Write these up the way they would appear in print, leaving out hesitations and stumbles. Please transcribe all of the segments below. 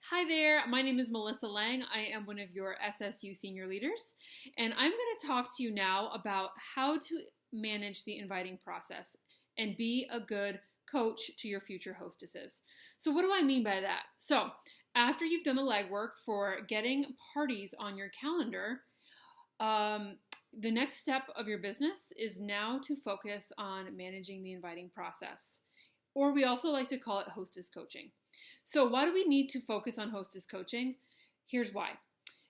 Hi there, my name is Melissa Lang. I am one of your SSU senior leaders, and I'm going to talk to you now about how to manage the inviting process and be a good coach to your future hostesses. So what do I mean by that? So after you've done the legwork for getting parties on your calendar, the next step of your business is now to focus on managing the inviting process, or we also like to call it hostess coaching. So why do we need to focus on hostess coaching? Here's why.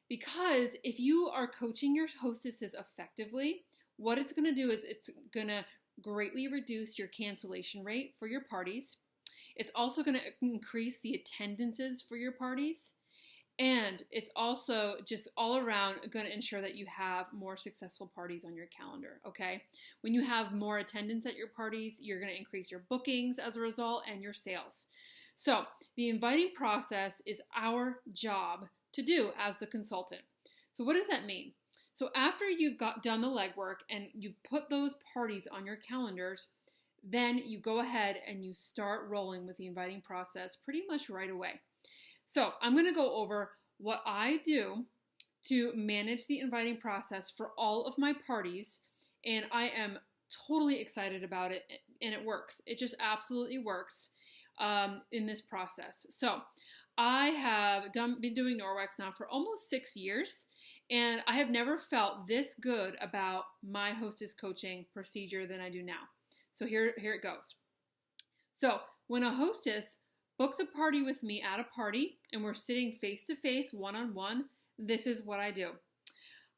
Because if you are coaching your hostesses effectively, what it's going to do is it's going to greatly reduce your cancellation rate for your parties. It's also going to increase the attendances for your parties. And it's also just all around going to ensure that you have more successful parties on your calendar, okay? When you have more attendance at your parties, you're going to increase your bookings as a result and your sales. So the inviting process is our job to do as the consultant. So what does that mean? So after you've done the legwork and you've put those parties on your calendars, then you go ahead and you start rolling with the inviting process pretty much right away. So I'm going to go over what I do to manage the inviting process for all of my parties, and I am totally excited about it, and it works. It just absolutely works in this process. So I have been doing Norwex now for almost 6 years, and I have never felt this good about my hostess coaching procedure than I do now. So here it goes. So when a hostess books a party with me at a party and we're sitting face to face, one-on-one, this is what I do.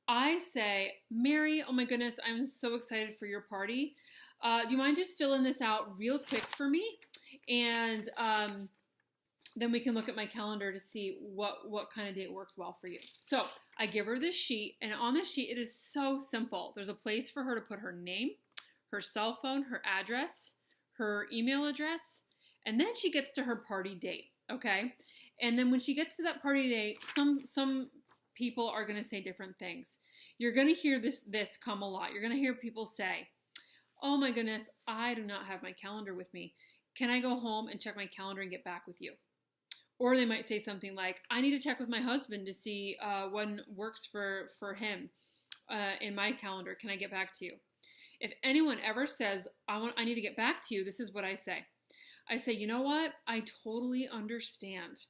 I say, Mary, oh my goodness, I'm so excited for your party. Do you mind just filling this out real quick for me? And then we can look at my calendar to see what kind of date works well for you. So I give her this sheet, and on this sheet, it is so simple. There's a place for her to put her name, her cell phone, her address, her email address, and then she gets to her party date, okay? And then when she gets to that party date, some people are going to say different things. You're going to hear this come a lot. You're going to hear people say, oh my goodness, I do not have my calendar with me. Can I go home and check my calendar and get back with you? Or they might say something like, I need to check with my husband to see when works for him in my calendar. Can I get back to you? If anyone ever says, I need to get back to you, this is what I say. I say, you know what? I totally understand.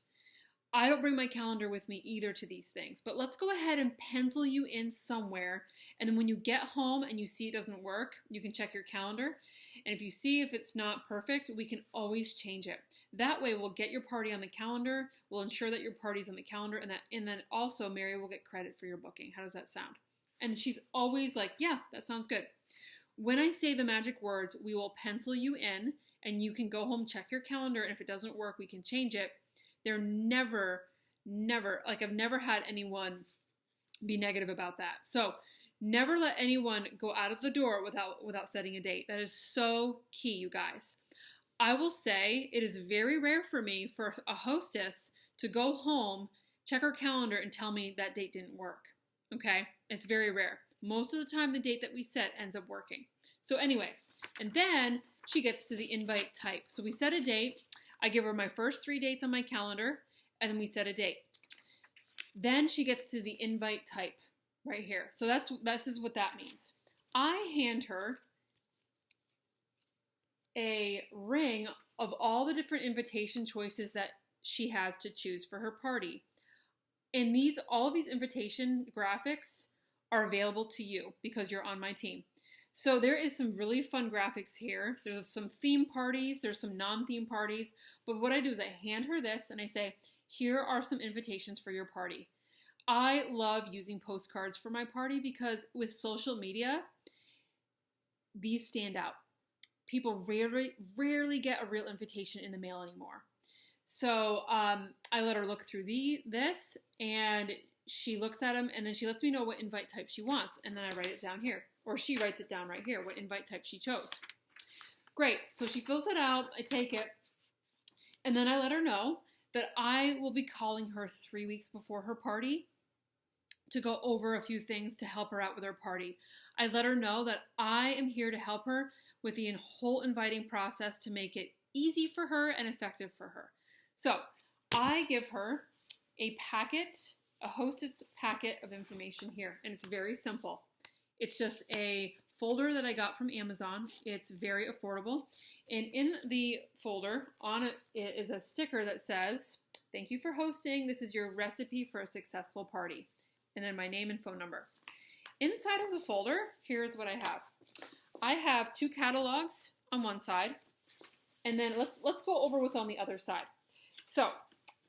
I don't bring my calendar with me either to these things, but let's go ahead and pencil you in somewhere. And then when you get home and you see it doesn't work, you can check your calendar. And if you see if it's not perfect, we can always change it. That way we'll get your party on the calendar. We'll ensure that your party's on the calendar, and then also Mary will get credit for your booking. How does that sound? And she's always like, yeah, that sounds good. When I say the magic words, we will pencil you in, and you can go home, check your calendar, and if it doesn't work, we can change it. They're never, like I've never had anyone be negative about that. So never let anyone go out of the door without setting a date. That is so key, you guys. I will say it is very rare for me for a hostess to go home, check her calendar, and tell me that date didn't work. Okay? It's very rare. Most of the time, the date that we set ends up working. So anyway, and then she gets to the invite type. So we set a date. I give her my first 3 dates on my calendar, and then we set a date. Then she gets to the invite type right here. So this is what that means. I hand her a ring of all the different invitation choices that she has to choose for her party. And all of these invitation graphics are available to you because you're on my team. So there is some really fun graphics here. There's some theme parties, there's some non-theme parties. But what I do is I hand her this and I say, here are some invitations for your party. I love using postcards for my party because with social media, these stand out. People rarely get a real invitation in the mail anymore. So I let her look through this, and she looks at them, and then she lets me know what invite type she wants, and then I write it down here. Or she writes it down right here, what invite type she chose. Great, so she fills it out, I take it, and then I let her know that I will be calling her 3 weeks before her party to go over a few things to help her out with her party. I let her know that I am here to help her with the whole inviting process to make it easy for her and effective for her. So I give her a packet, a hostess packet of information here, and it's very simple. It's just a folder that I got from Amazon. It's very affordable. And in the folder, on it is a sticker that says, "Thank you for hosting. This is your recipe for a successful party." And then my name and phone number. Inside of the folder, here's what I have. I have 2 catalogs on one side, and then let's go over what's on the other side. So,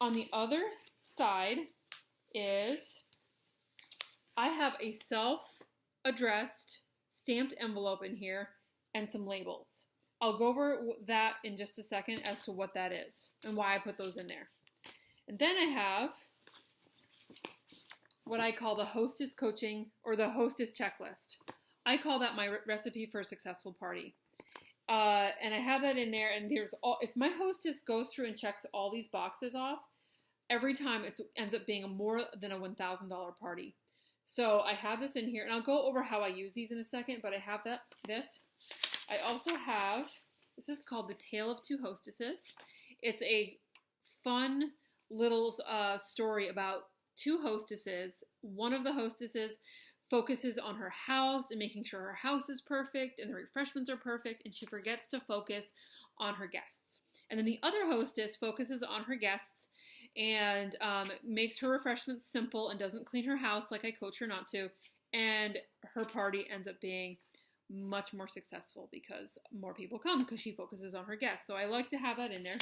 on the other side is I have a self-addressed stamped envelope in here and some labels. I'll go over that in just a second as to what that is and why I put those in there. And then I have what I call the hostess coaching or the hostess checklist. I call that my recipe for a successful party. And I have that in there, and if my hostess goes through and checks all these boxes off, every time it ends up being a more than a $1,000 party. So I have this in here, and I'll go over how I use these in a second, but I have this. I also have, this is called The Tale of Two Hostesses. It's a fun little story about 2 hostesses. One of the hostesses focuses on her house and making sure her house is perfect and the refreshments are perfect, and she forgets to focus on her guests. And then the other hostess focuses on her guests and makes her refreshments simple and doesn't clean her house like I coach her not to, and her party ends up being much more successful because more people come because she focuses on her guests. So I like to have that in there.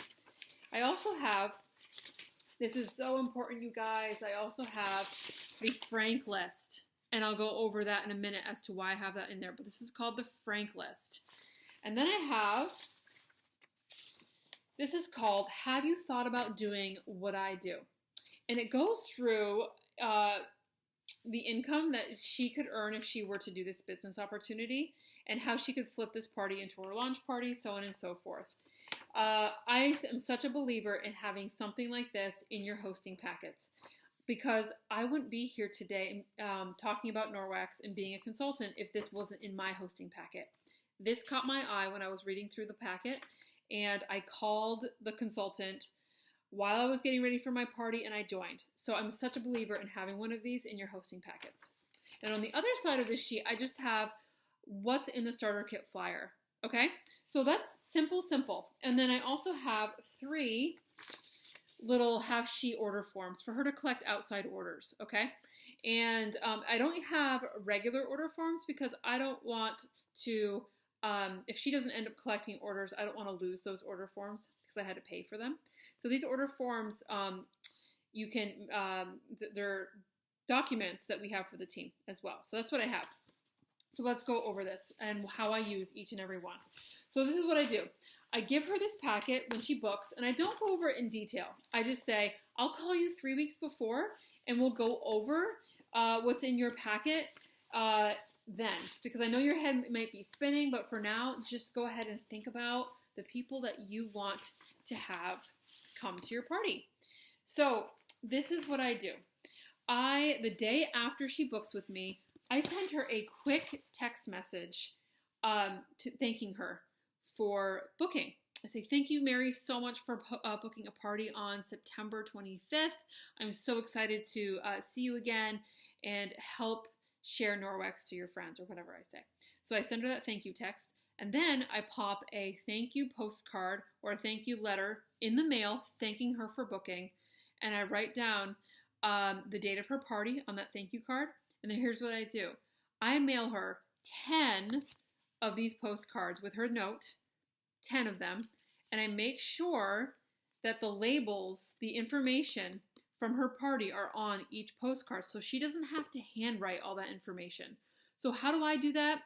I also have, this is so important, you guys, I also have the Frank list. And I'll go over that in a minute as to why I have that in there. But this is called the Frank list. And then I have, this is called, Have You Thought About Doing What I Do? And it goes through the income that she could earn if she were to do this business opportunity and how she could flip this party into her launch party, so on and so forth. I am such a believer in having something like this in your hosting packets, because I wouldn't be here today talking about Norwex and being a consultant if this wasn't in my hosting packet. This caught my eye when I was reading through the packet, and I called the consultant while I was getting ready for my party, and I joined. So I'm such a believer in having one of these in your hosting packets. And on the other side of this sheet, I just have what's in the starter kit flyer. Okay, so that's simple. And then I also have 3 little have-she order forms for her to collect outside orders, okay? And I don't have regular order forms because I don't want to, if she doesn't end up collecting orders, I don't want to lose those order forms because I had to pay for them. So these order forms, you can, they're documents that we have for the team as well. So that's what I have. So let's go over this and how I use each and every one. So this is what I do. I give her this packet when she books, and I don't go over it in detail. I just say, I'll call you 3 weeks before, and we'll go over what's in your packet then. Because I know your head might be spinning, but for now, just go ahead and think about the people that you want to have come to your party. So this is what I do. The day after she books with me, I send her a quick text message thanking her for booking. I say, thank you, Mary, so much for booking a party on September 25th. I'm so excited to see you again and help share Norwex to your friends, or whatever I say. So I send her that thank you text, and then I pop a thank you postcard or a thank you letter in the mail thanking her for booking, and I write down the date of her party on that thank you card. And then here's what I do. I mail her 10 of these postcards with her note, 10 of them, and I make sure that the labels, the information from her party are on each postcard so she doesn't have to handwrite all that information. So how do I do that?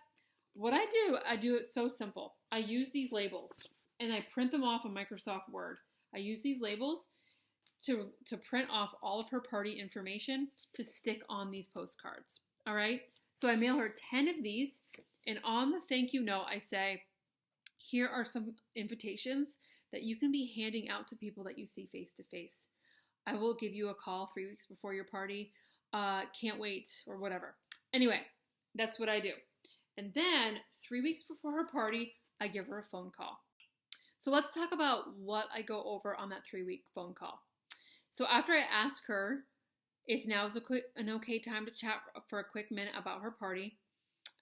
What I do it so simple. I use these labels and I print them off on Microsoft Word. I use these labels to print off all of her party information to stick on these postcards. All right? So I mail her 10 of these, and on the thank you note, I say, here are some invitations that you can be handing out to people that you see face to face. I will give you a call 3 weeks before your party. Can't wait, or whatever. Anyway, that's what I do. And then 3 weeks before her party, I give her a phone call. So let's talk about what I go over on that 3-week phone call. So after I ask her if now is an okay time to chat for a quick minute about her party,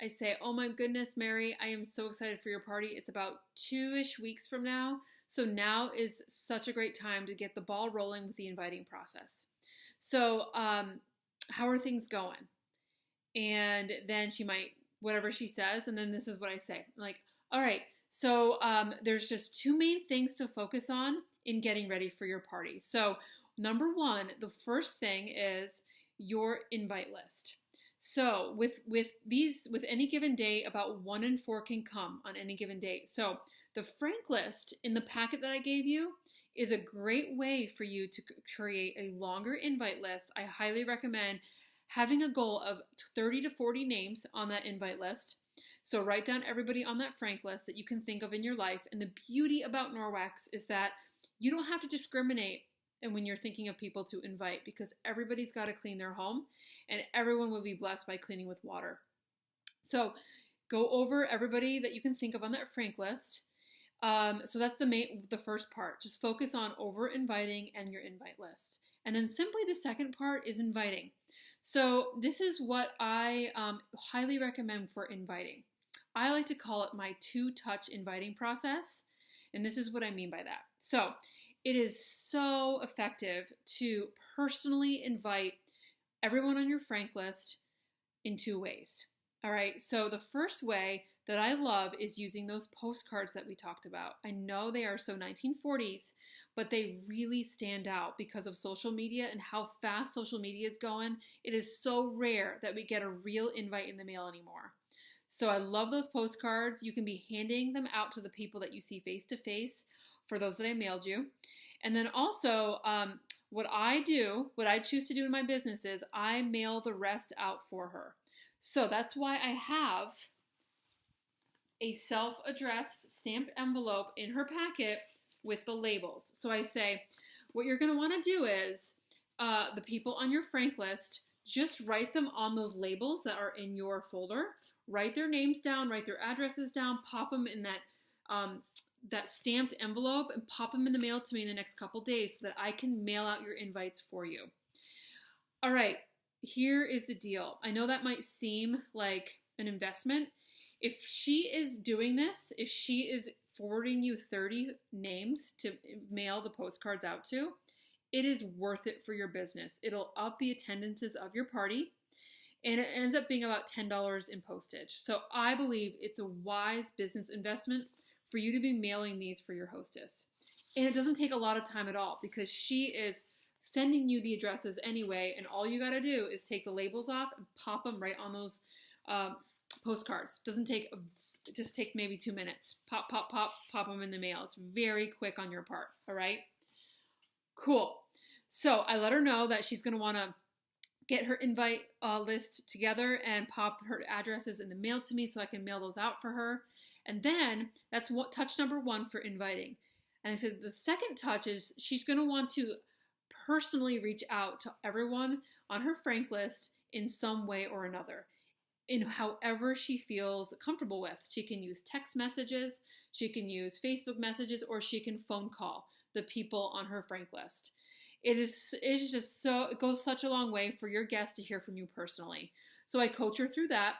I say, oh my goodness, Mary, I am so excited for your party. It's about 2-ish weeks from now. So now is such a great time to get the ball rolling with the inviting process. So how are things going? And then she might, whatever she says, and then this is what I say. I'm like, all right, so there's just 2 main things to focus on in getting ready for your party. So number 1, the first thing is your invite list. So with any given day, about 1 in 4 can come on any given day. So the frank list in the packet that I gave you is a great way for you to create a longer invite list. I highly recommend having a goal of 30 to 40 names on that invite list. So write down everybody on that frank list that you can think of in your life. And the beauty about Norwex is that you don't have to discriminate and when you're thinking of people to invite, because everybody's got to clean their home and everyone will be blessed by cleaning with water. So go over everybody that you can think of on that frank list. So that's the first part. Just focus on over inviting and your invite list. And then simply the second part is inviting. So this is what I highly recommend for inviting. I like to call it my 2-touch inviting process. And this is what I mean by that. So it is so effective to personally invite everyone on your frank list in 2 ways. All right, so the first way that I love is using those postcards that we talked about. I know they are so 1940s, but they really stand out because of social media and how fast social media is going. It is so rare that we get a real invite in the mail anymore. So I love those postcards. You can be handing them out to the people that you see face to face for those that I mailed you. And then also what I choose to do in my business is I mail the rest out for her. So that's why I have a self-addressed stamped envelope in her packet with the labels. So I say, what you're going to want to do is the people on your frank list, just write them on those labels that are in your folder. Write their names down, write their addresses down, pop them in that stamped envelope and pop them in the mail to me in the next couple days so that I can mail out your invites for you. All right, here is the deal. I know that might seem like an investment. If she is doing this, if she is forwarding you 30 names to mail the postcards out to, it is worth it for your business. It'll up the attendances of your party, and it ends up being about $10 in postage. So I believe it's a wise business investment for you to be mailing these for your hostess. And it doesn't take a lot of time at all because she is sending you the addresses anyway, and all you got to do is take the labels off and pop them right on those postcards. It just takes maybe 2 minutes. Pop, pop, pop, pop them in the mail. It's very quick on your part, all right? Cool. So I let her know that she's going to want to get her invite list together and pop her addresses in the mail to me so I can mail those out for her. And then that's touch number 1 for inviting. And I said the second touch is she's going to want to personally reach out to everyone on her frank list in some way or another, in however she feels comfortable with. She can use text messages, she can use Facebook messages, or she can phone call the people on her frank list. It goes such a long way for your guest to hear from you personally. So I coach her through that.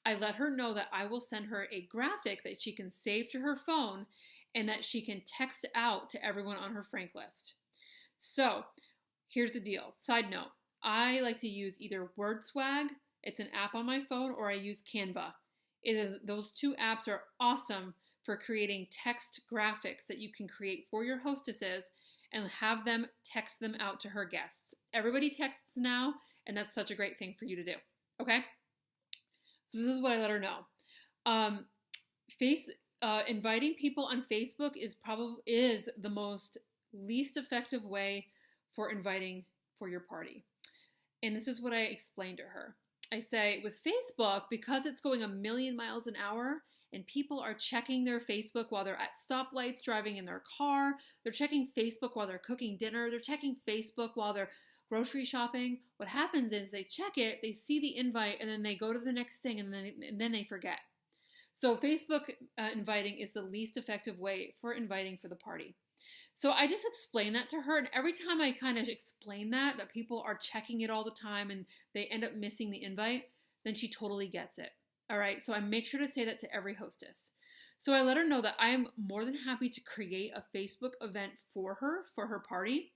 I let her know that I will send her a graphic that she can save to her phone and that she can text out to everyone on her frank list. So here's the deal. Side note, I like to use either WordSwag, it's an app on my phone, or I use Canva. Those 2 apps are awesome for creating text graphics that you can create for your hostesses and have them text them out to her guests. Everybody texts now, and that's such a great thing for you to do. Okay? So this is what I let her know. Inviting people on Facebook is the most least effective way for inviting for your party. And this is what I explained to her. I say, with Facebook, because it's going 1,000,000 miles an hour and people are checking their Facebook while they're at stoplights, driving in their car, they're checking Facebook while they're cooking dinner, they're checking Facebook while they're grocery shopping. What happens is they check it, they see the invite, and then they go to the next thing, and then they forget. So Facebook inviting is the least effective way for inviting for the party. So I just explained that to her, and every time I kind of explain that people are checking it all the time and they end up missing the invite, then she totally gets it. All right, so I make sure to say that to every hostess. So I let her know that I'm more than happy to create a Facebook event for her party,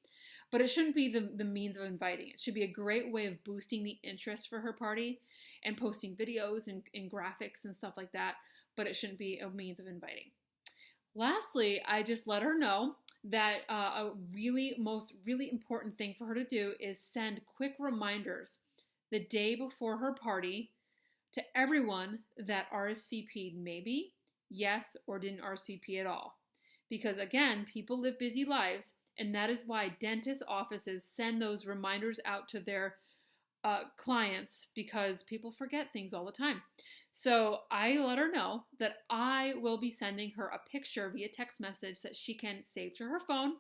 but it shouldn't be the means of inviting. It should be a great way of boosting the interest for her party and posting videos and graphics and stuff like that, but it shouldn't be a means of inviting. Lastly, I just let her know that a really important thing for her to do is send quick reminders the day before her party to everyone that RSVP'd maybe, yes, or didn't RSVP at all. Because again, people live busy lives, and that is why dentist offices send those reminders out to their clients, because people forget things all the time. So I let her know that I will be sending her a picture via text message that she can save to her phone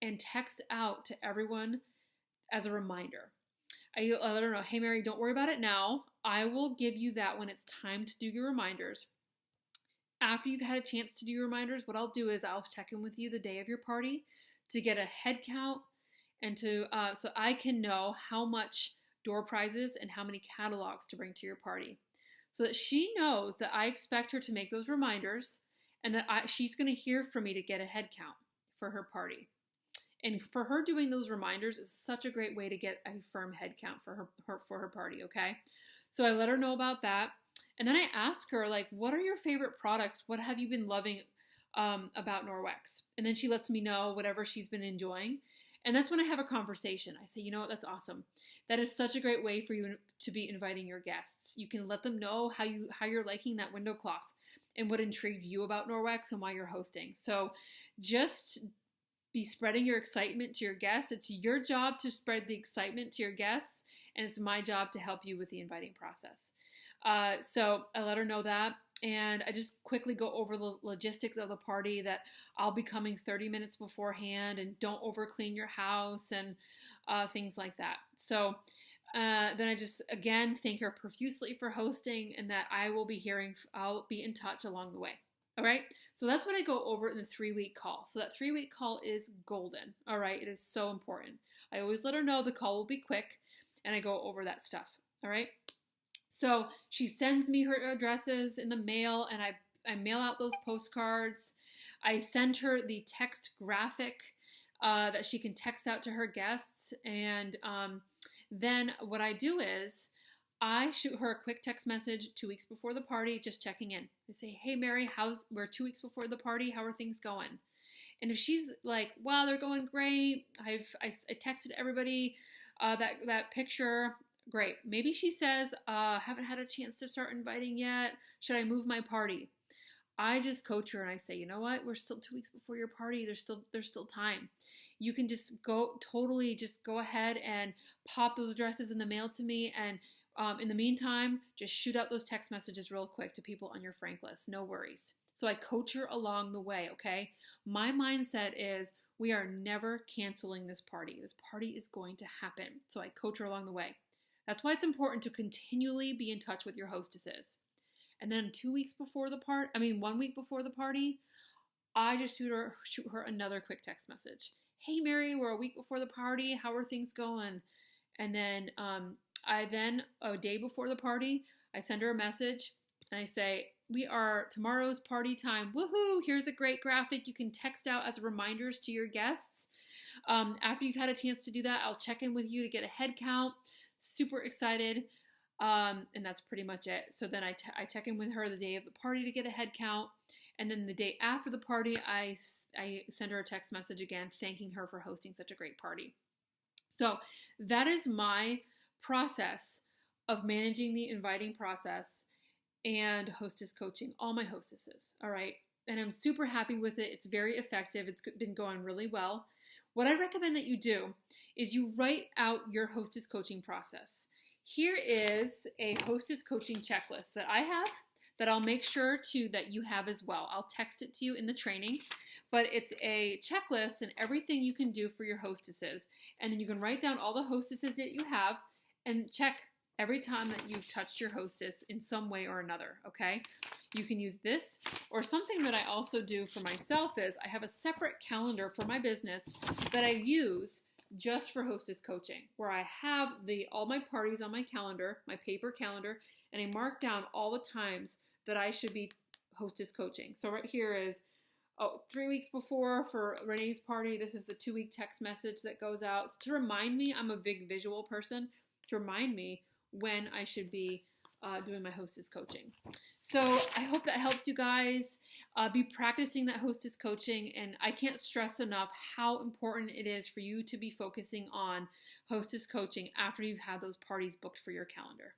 and text out to everyone as a reminder. I let her know, hey Mary, don't worry about it now. I will give you that when it's time to do your reminders. After you've had a chance to do your reminders, what I'll do is I'll check in with you the day of your party to get a head count and to so I can know how much door prizes and how many catalogs to bring to your party, so that she knows that I expect her to make those reminders and that she's going to hear from me to get a head count for her party. And for her, doing those reminders is such a great way to get a firm head count for her party, okay? So I let her know about that. And then I ask her, like, what are your favorite products? What have you been loving about Norwex? And then she lets me know whatever she's been enjoying. And that's when I have a conversation. I say, you know what, that's awesome. That is such a great way for you to be inviting your guests. You can let them know how you're liking that window cloth and what intrigued you about Norwex and why you're hosting. So just be spreading your excitement to your guests. It's your job to spread the excitement to your guests, and it's my job to help you with the inviting process. So I let her know that, and I just quickly go over the logistics of the party, that I'll be coming 30 minutes beforehand, and don't over clean your house and things like that. So then I just, again, thank her profusely for hosting, and that I'll be in touch along the way. All right. So that's what I go over in the 3-week call. So that 3-week call is golden. All right. It is so important. I always let her know the call will be quick, and I go over that stuff. All right. So she sends me her addresses in the mail, and I mail out those postcards. I send her the text graphic that she can text out to her guests. And then what I do is I shoot her a quick text message 2 weeks before the party, just checking in. I say, hey Mary, we're 2 weeks before the party. How are things going? And if she's like, wow, they're going great. I texted everybody that picture. Great. Maybe she says, haven't had a chance to start inviting yet. Should I move my party? I just coach her and I say, you know what? We're still 2 weeks before your party. There's still time. You can just go ahead and pop those addresses in the mail to me. And in the meantime, just shoot out those text messages real quick to people on your frank list. No worries. So I coach her along the way, okay? My mindset is we are never canceling this party. This party is going to happen. So I coach her along the way. That's why it's important to continually be in touch with your hostesses. And then 1 week before the party, I just shoot her another quick text message. Hey Mary, we're a week before the party. How are things going? And then a day before the party, I send her a message and I say, tomorrow's party time. Woohoo! Here's a great graphic you can text out as reminders to your guests. After you've had a chance to do that, I'll check in with you to get a head count. Super excited. And that's pretty much it. So then I check in with her the day of the party to get a head count. And then the day after the party, I send her a text message again, thanking her for hosting such a great party. So that is my process of managing the inviting process and hostess coaching all my hostesses. All right. And I'm super happy with it. It's very effective. It's been going really well. What I recommend that you do is you write out your hostess coaching process. Here is a hostess coaching checklist that I have that I'll make sure that you have as well. I'll text it to you in the training, but it's a checklist and everything you can do for your hostesses. And then you can write down all the hostesses that you have and check every time that you've touched your hostess in some way or another, okay? You can use this, or something that I also do for myself is I have a separate calendar for my business that I use just for hostess coaching, where I have all my parties on my calendar, my paper calendar, and I mark down all the times that I should be hostess coaching. So right here is 3 weeks before for Renee's party. This is the 2-week text message that goes out to remind me. I'm a big visual person, to remind me when I should be doing my hostess coaching. So I hope that helps you guys be practicing that hostess coaching. And I can't stress enough how important it is for you to be focusing on hostess coaching after you've had those parties booked for your calendar.